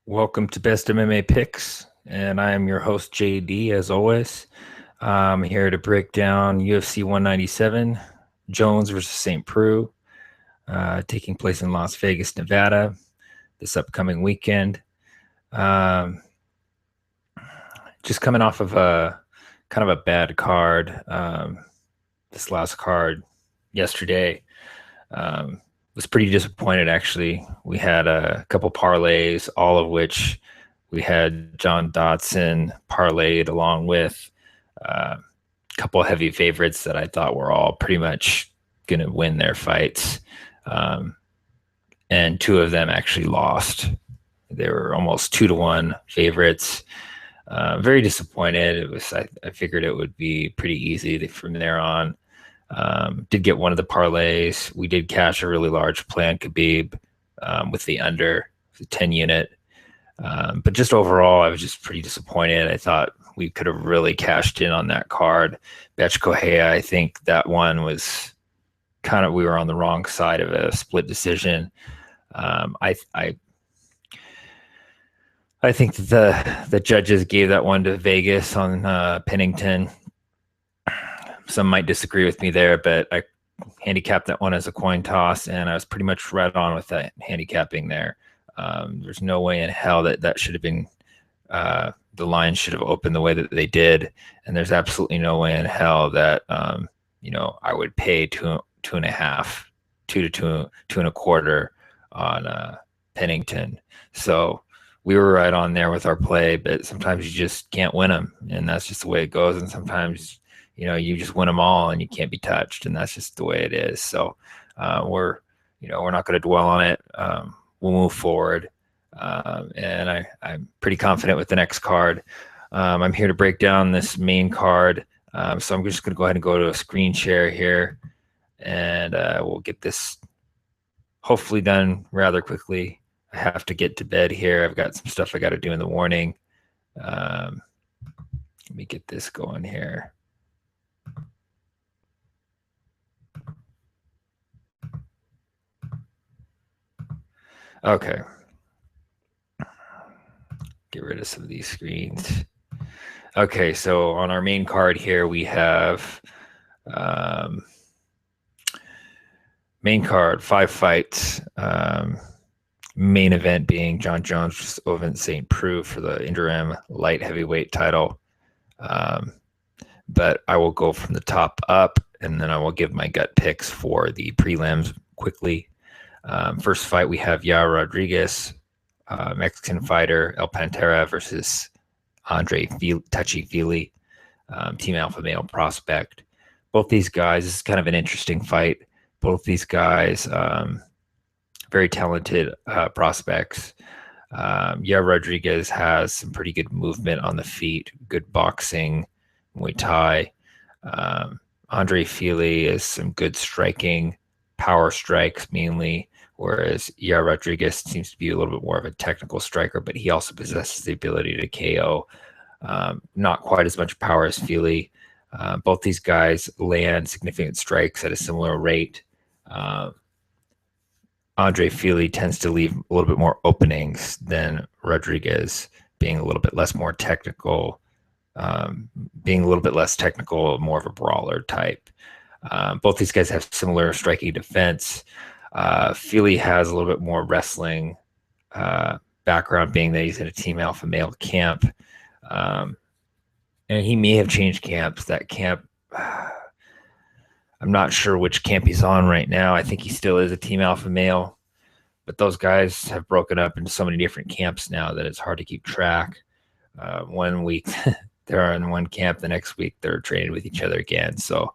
Welcome to Best MMA Picks, and I am your host JD. As always, I'm here to break down UFC 197, Jones versus St. Preux, taking place in Las Vegas, Nevada, this upcoming weekend. Um, just coming off of a kind of a bad card. This last card yesterday. Was pretty disappointed, actually. We had a couple parlays, all of which we had John Dodson parlayed along with a couple heavy favorites that I thought were all pretty much going to win their fights. And two of them actually lost. They were almost 2-1 favorites. Very disappointed. I figured it would be pretty easy from there on. Did get one of the parlays. We did cash a really large play on Khabib with the under, the 10 unit. But just overall, I was just pretty disappointed. I thought we could have really cashed in on that card. Betch Kohea, I think that one was we were on the wrong side of a split decision. I think the judges gave that one to Vegas on Pennington. Some might disagree with me there, but I handicapped that one as a coin toss, and I was pretty much right on with that handicapping there. There's no way in hell that should have been the line should have opened the way that they did, and there's absolutely no way in hell that I would pay two and a quarter on Pennington. So we were right on there with our play, but sometimes you just can't win them, and that's just the way it goes. And sometimes you just win them all and you can't be touched, and that's just the way it is. So we're not going to dwell on it. We'll move forward, and I'm pretty confident with the next card. I'm here to break down this main card, so I'm just going to go ahead and go to a screen share here, and we'll get this hopefully done rather quickly. I have to get to bed here. I've got some stuff I got to do in the morning. Let me get this going here. Okay. Get rid of some of these screens. Okay, so on our main card here, we have main card, 5 fights. Main event being John Jones versus Ovince St. Preux for the interim light heavyweight title. But I will go from the top up, and then I will give my gut picks for the prelims quickly. First fight, we have Yair Rodriguez, Mexican fighter, El Pantera versus Touchy Fili, Team Alpha Male prospect. Both these guys, this is kind of an interesting fight. Both these guys, very talented prospects. Yair Rodriguez has some pretty good movement on the feet, good boxing, Muay Thai. Andre Fili is some good striking, power strikes mainly, whereas Yair Rodriguez seems to be a little bit more of a technical striker, but he also possesses the ability to KO. Not quite as much power as Fili. Both these guys land significant strikes at a similar rate. Andre Fili tends to leave a little bit more openings than Rodriguez, being a little bit more technical, more of a brawler type. Both these guys have similar striking defense. Fili has a little bit more wrestling background, being that he's in a Team Alpha Male camp. And he may have changed camps. That camp, I'm not sure which camp he's on right now. I think he still is a Team Alpha Male, but those guys have broken up into so many different camps now that it's hard to keep track. 1 week they're in one camp, the next week they're training with each other again. So,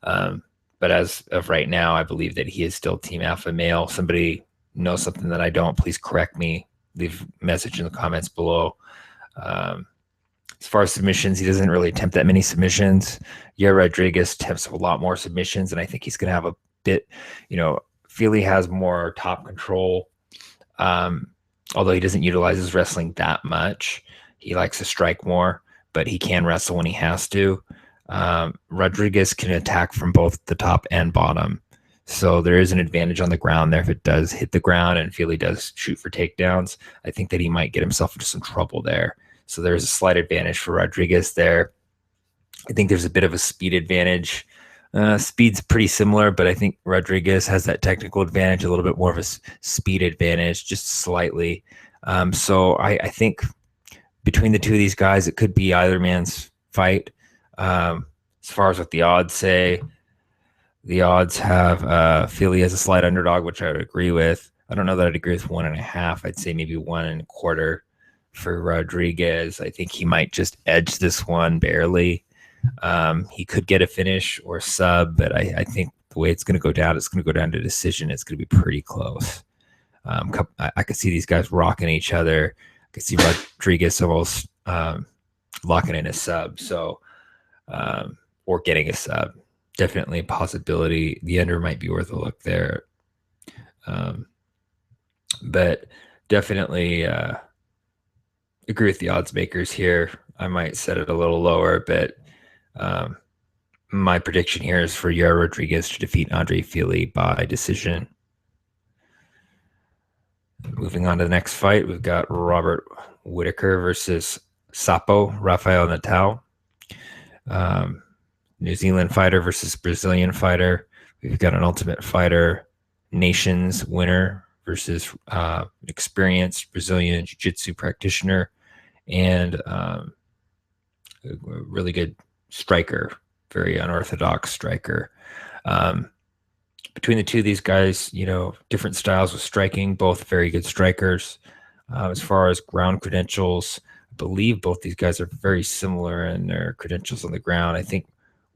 but as of right now, I believe that he is still Team Alpha Male. Somebody knows something that I don't, please correct me. Leave a message in the comments below. As far as submissions, he doesn't really attempt that many submissions. Yair Rodriguez attempts a lot more submissions, and I think he's going to have a bit, Fili has more top control. Although he doesn't utilize his wrestling that much. He likes to strike more, but he can wrestle when he has to. Rodriguez can attack from both the top and bottom. So there is an advantage on the ground there if it does hit the ground and Fili does shoot for takedowns. I think that he might get himself into some trouble there. So there's a slight advantage for Rodriguez there. I think there's a bit of a speed advantage. Speed's pretty similar, but I think Rodriguez has that technical advantage, a little bit more of a speed advantage, just slightly. So I think between the two of these guys, it could be either man's fight. As far as what the odds say, the odds have Fili as a slight underdog, which I would agree with. I don't know that I'd agree with 1.5. I'd say maybe 1.25 for Rodriguez. I think he might just edge this one barely. He could get a finish or sub, but I think the way it's going to go down, it's going to go down to decision. It's going to be pretty close. I could see these guys rocking each other. I could see Rodriguez almost locking in a sub, or getting a sub. Definitely a possibility. The under might be worth a look there. But definitely agree with the odds makers here. I might set it a little lower, but my prediction here is for Yair Rodriguez to defeat Andre Fili by decision. Moving on to the next fight, we've got Robert Whittaker versus Sapo, Rafael Natal. New Zealand fighter versus Brazilian fighter. We've got an Ultimate Fighter Nations winner versus experienced Brazilian Jiu-Jitsu practitioner and a really good striker, very unorthodox striker. Between the two of these guys, different styles of striking, both very good strikers. As far as ground credentials, I believe both these guys are very similar in their credentials on the ground. I think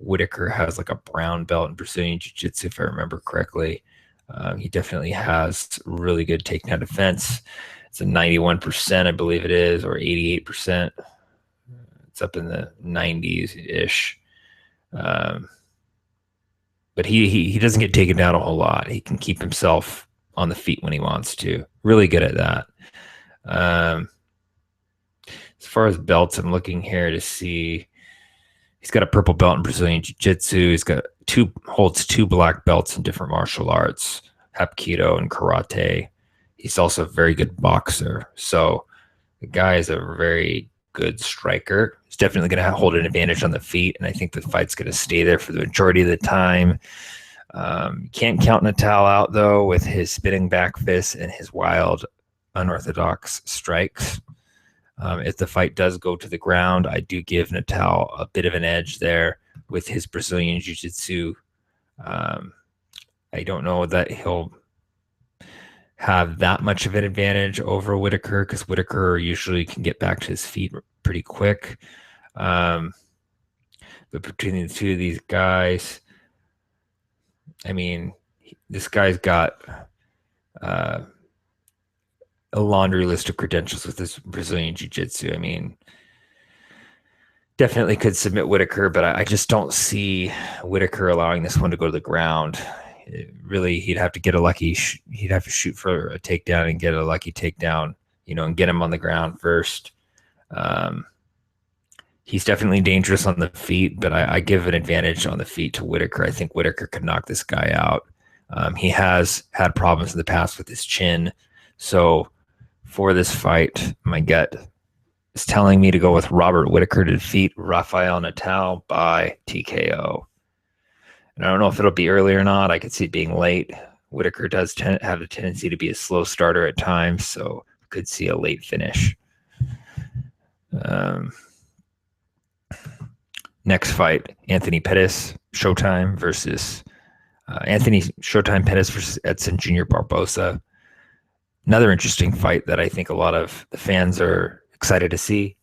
Whittaker has like a brown belt in Brazilian Jiu-Jitsu, if I remember correctly. He definitely has really good takedown defense. It's a 91%, I believe it is, or 88%. It's up in the 90s-ish. But he doesn't get taken down a whole lot. He can keep himself on the feet when he wants to. Really good at that. As far as belts, I'm looking here to see. He's got a purple belt in Brazilian Jiu-Jitsu. He's got holds 2 black belts in different martial arts, Hapkido and Karate. He's also a very good boxer. So the guy is a very good striker. He's definitely going to hold an advantage on the feet, and I think the fight's going to stay there for the majority of the time. Can't count Natal out, though, with his spinning back fists and his wild, unorthodox strikes. If the fight does go to the ground, I do give Natal a bit of an edge there with his Brazilian Jiu-Jitsu. I don't know that he'll have that much of an advantage over Whittaker because Whittaker usually can get back to his feet pretty quick. But between the two of these guys, I mean, this guy's got a laundry list of credentials with this Brazilian Jiu-Jitsu. I mean, definitely could submit Whittaker, but I just don't see Whittaker allowing this one to go to the ground. Really, he'd have to get a lucky. He'd have to shoot for a takedown and get a lucky takedown, and get him on the ground first. He's definitely dangerous on the feet, but I give an advantage on the feet to Whittaker. I think Whittaker could knock this guy out. He has had problems in the past with his chin, so for this fight, my gut is telling me to go with Robert Whittaker to defeat Rafael Natal by TKO. And I don't know if it'll be early or not. I could see it being late. Whittaker does have a tendency to be a slow starter at times, so could see a late finish. Next fight, Anthony Pettis, Showtime versus Anthony Showtime Pettis versus Edson Jr. Barbosa. Another interesting fight that I think a lot of the fans are excited to see.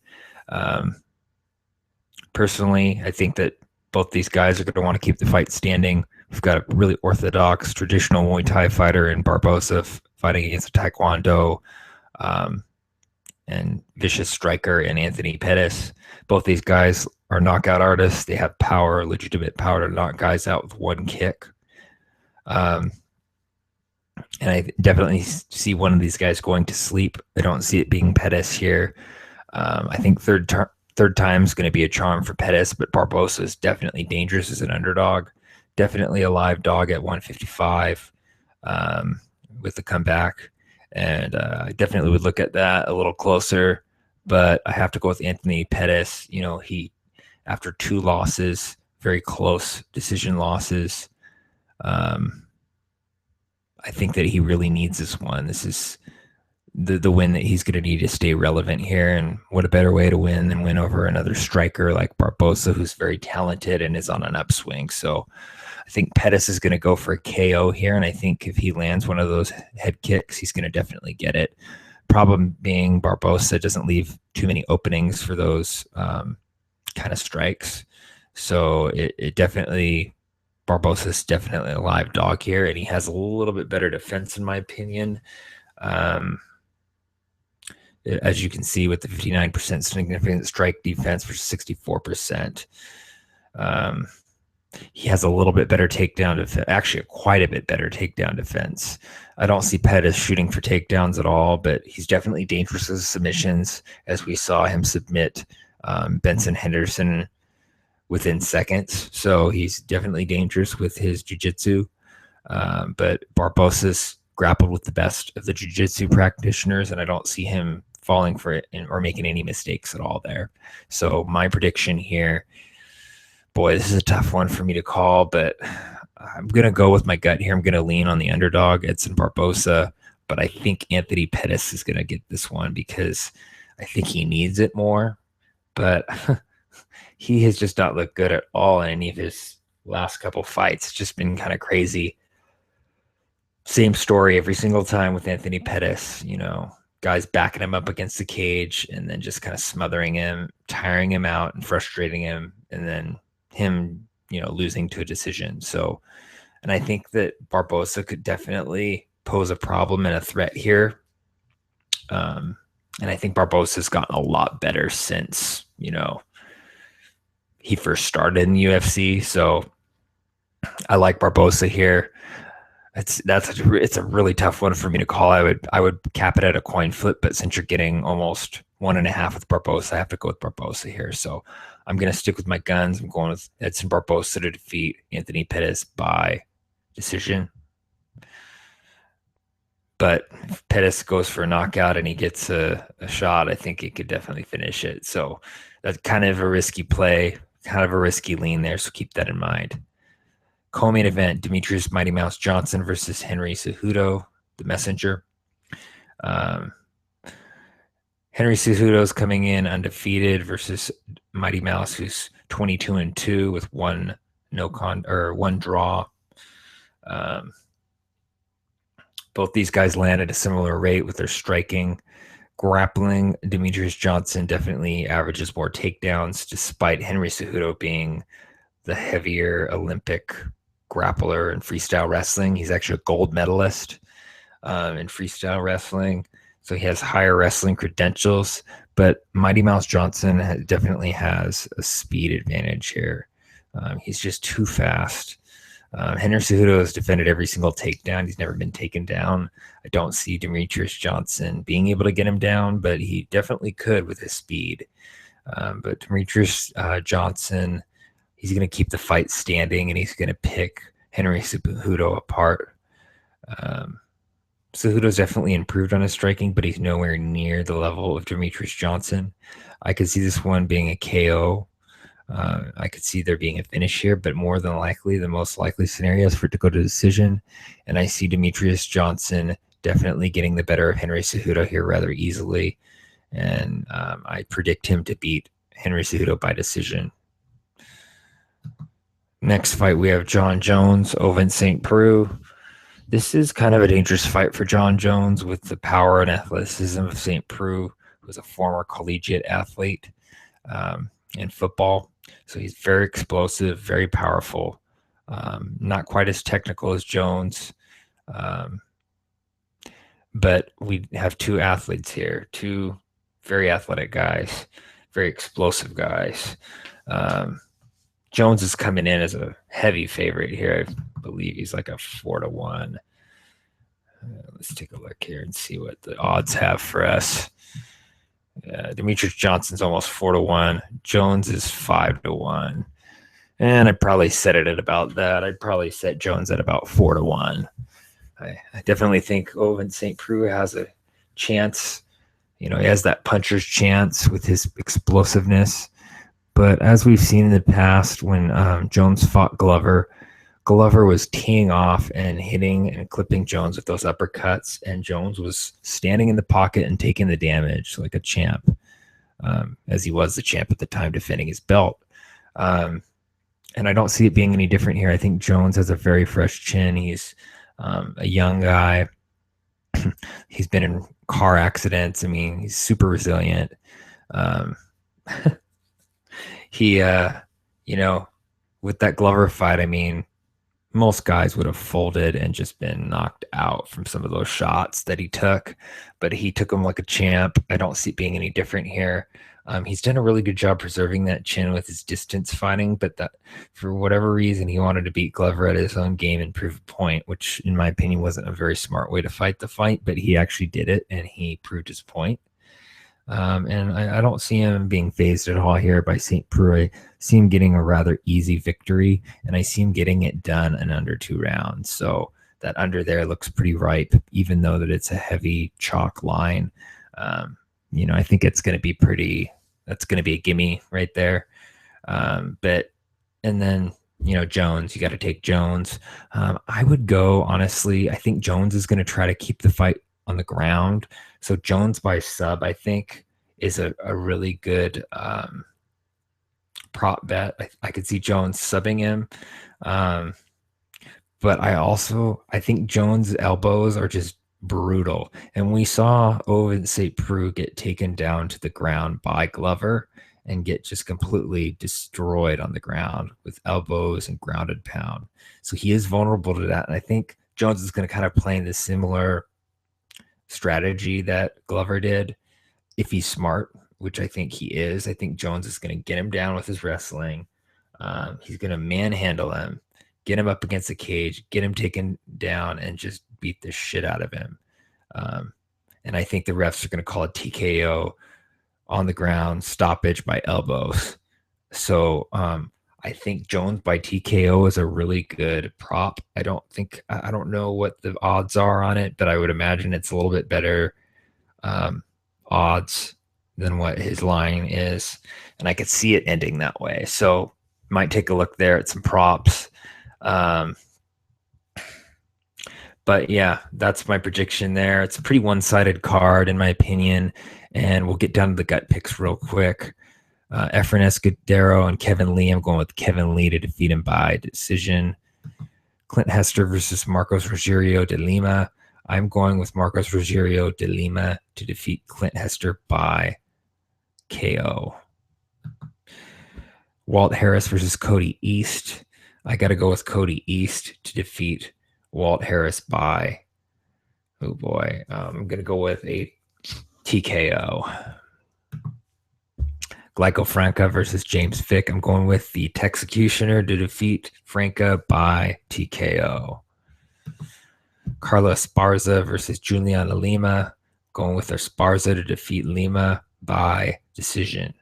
Personally, I think that both these guys are going to want to keep the fight standing. We've got a really orthodox, traditional Muay Thai fighter in Barbosa fighting against a Taekwondo and vicious striker in Anthony Pettis. Both these guys are knockout artists. They have power, legitimate power to knock guys out with one kick. And I definitely see one of these guys going to sleep. I don't see it being Pettis here. I think third time is going to be a charm for Pettis, but Barbosa is definitely dangerous as an underdog. definitely a live dog at 155 with the comeback. And I definitely would look at that a little closer. But I have to go with Anthony Pettis. He, after 2 losses, very close decision losses, I think that he really needs this one. This is the win that he's going to need to stay relevant here. And what a better way to win than win over another striker like Barbosa, who's very talented and is on an upswing. So I think Pettis is going to go for a KO here. And I think if he lands one of those head kicks, he's going to definitely get it. Problem being Barbosa doesn't leave too many openings for those kind of strikes. So it definitely, Barbosa's definitely a live dog here, and he has a little bit better defense in my opinion. As you can see with the 59% significant strike defense versus 64%. He has a little bit better takedown defense, actually quite a bit better takedown defense. I don't see Pettis shooting for takedowns at all, but he's definitely dangerous as submissions, as we saw him submit Benson Henderson within seconds. So he's definitely dangerous with his jiu-jitsu. But Barbosa's grappled with the best of the jiu-jitsu practitioners, and I don't see him falling for it or making any mistakes at all there. So my prediction here, boy, this is a tough one for me to call, but I'm going to go with my gut here. I'm going to lean on the underdog, Edson Barbosa, but I think Anthony Pettis is going to get this one because I think he needs it more. But he has just not looked good at all in any of his last couple fights. It's just been kind of crazy. Same story every single time with Anthony Pettis, guys backing him up against the cage and then just kind of smothering him, tiring him out and frustrating him, and then him, losing to a decision. So, and I think that Barbosa could definitely pose a problem and a threat here. And I think Barbosa's gotten a lot better since, he first started in the UFC. So I like Barbosa here. It's a really tough one for me to call. I would cap it at a coin flip, but since you're getting almost 1.5 with Barbosa, I have to go with Barbosa here. So I'm going to stick with my guns. I'm going with Edson Barbosa to defeat Anthony Pettis by decision. But if Pettis goes for a knockout and he gets a shot, I think he could definitely finish it. So that's kind of a risky play, kind of a risky lean there. So keep that in mind. Co-main event, Demetrius Mighty Mouse Johnson versus Henry Cejudo, the messenger. Henry Cejudo's coming in undefeated versus Mighty Mouse, who's 22-2 with one draw. Both these guys land at a similar rate with their striking. Grappling, Demetrius Johnson definitely averages more takedowns, despite Henry Cejudo being the heavier Olympic grappler in freestyle wrestling. He's actually a gold medalist in freestyle wrestling, so he has higher wrestling credentials. But Mighty Mouse Johnson definitely has a speed advantage here. He's just too fast. Henry Cejudo has defended every single takedown. He's never been taken down. I don't see Demetrius Johnson being able to get him down, but he definitely could with his speed. But Demetrius Johnson, he's going to keep the fight standing, and he's going to pick Henry Cejudo apart. Cejudo's definitely improved on his striking, but he's nowhere near the level of Demetrius Johnson. I could see this one being a KO. I could see there being a finish here, but more than likely, the most likely scenario is for it to go to decision. And I see Demetrius Johnson definitely getting the better of Henry Cejudo here rather easily. And I predict him to beat Henry Cejudo by decision. Next fight, we have John Jones, Ovince St. Preux. This is kind of a dangerous fight for John Jones with the power and athleticism of St. Preux, who was a former collegiate athlete in football. So he's very explosive, very powerful, not quite as technical as Jones. But we have two athletes here, two very athletic guys, very explosive guys. Jones is coming in as a heavy favorite here. I believe he's like a 4-1. Let's take a look here and see what the odds have for us. Demetrius Johnson's almost 4-1. Jones is 5-1. And I'd probably set it at about that. I'd probably set Jones at about 4-1. I definitely think Ovince St. Preux has a chance. He has that puncher's chance with his explosiveness. But as we've seen in the past, when Jones fought Glover, Glover was teeing off and hitting and clipping Jones with those uppercuts, and Jones was standing in the pocket and taking the damage like a champ, as he was the champ at the time, defending his belt. And I don't see it being any different here. I think Jones has a very fresh chin. He's a young guy. He's been in car accidents. I mean, he's super resilient. He, with that Glover fight, I mean, most guys would have folded and just been knocked out from some of those shots that he took, but he took them like a champ. I don't see it being any different here. He's done a really good job preserving that chin with his distance fighting, but that for whatever reason, he wanted to beat Glover at his own game and prove a point, which in my opinion wasn't a very smart way to fight the fight, but he actually did it and he proved his point. And I don't see him being phased at all here by St. Preux. I see him getting a rather easy victory, and I see him getting it done in under 2 rounds. So that under there looks pretty ripe, even though that it's a heavy chalk line. I think it's going to be that's going to be a gimme right there. And then, Jones, you got to take Jones. I would go, honestly, I think Jones is going to try to keep the fight on the ground. So Jones by sub, I think, is a really good prop bet. I could see Jones subbing him. But I think Jones' elbows are just brutal. And we saw Ovince St. Preux get taken down to the ground by Glover and get just completely destroyed on the ground with elbows and grounded pound. So he is vulnerable to that. And I think Jones is going to kind of play in the similar strategy that Glover did if he's smart, which I think he is. I think Jones is going to get him down with his wrestling. He's going to manhandle him, get him up against the cage, get him taken down, and just beat the shit out of him. And I think the refs are going to call a TKO on the ground, stoppage by elbows. So I think Jones by TKO is a really good prop. I don't know what the odds are on it, but I would imagine it's a little bit better odds than what his line is. And I could see it ending that way. So might take a look there at some props. But yeah, that's my prediction there. It's a pretty one-sided card in my opinion. And we'll get down to the gut picks real quick. Efren Escudero and Kevin Lee. I'm going with Kevin Lee to defeat him by decision. Clint Hester versus Marcos Rogerio de Lima. I'm going with Marcos Rogerio de Lima to defeat Clint Hester by KO. Walt Harris versus Cody East. I got to go with Cody East to defeat Walt Harris by, oh boy, I'm going to go with a TKO. Glyco Franca versus James Vick. I'm going with the Texecutioner to defeat Franca by TKO. Carlos Esparza versus Juliana Lima. Going with Esparza to defeat Lima by decision.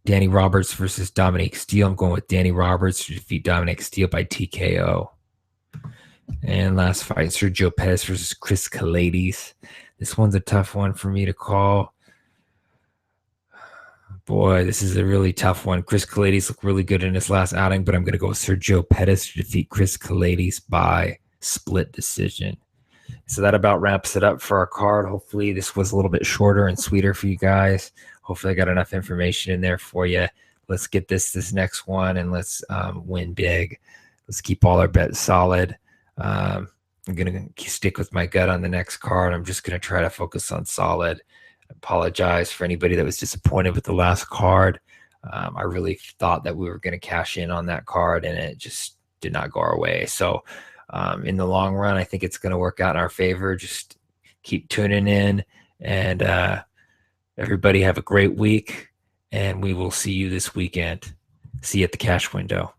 Danny Roberts versus Dominic Steele. I'm going with Danny Roberts to defeat Dominic Steele by TKO. And last fight, Sergio Pettis versus Chris Kalades. This one's a tough one for me to call. Boy, this is a really tough one. Chris Kalades looked really good in his last outing, but I'm going to go with Sergio Pettis to defeat Chris Kalades by split decision. So that about wraps it up for our card. Hopefully this was a little bit shorter and sweeter for you guys. Hopefully I got enough information in there for you. Let's get this next one and let's win big. Let's keep all our bets solid. I'm going to stick with my gut on the next card. I'm just going to try to focus on solid. I apologize for anybody that was disappointed with the last card. I really thought that we were going to cash in on that card, and it just did not go our way. So in the long run, I think it's going to work out in our favor. Just keep tuning in, and everybody have a great week, and we will see you this weekend. See you at the cash window.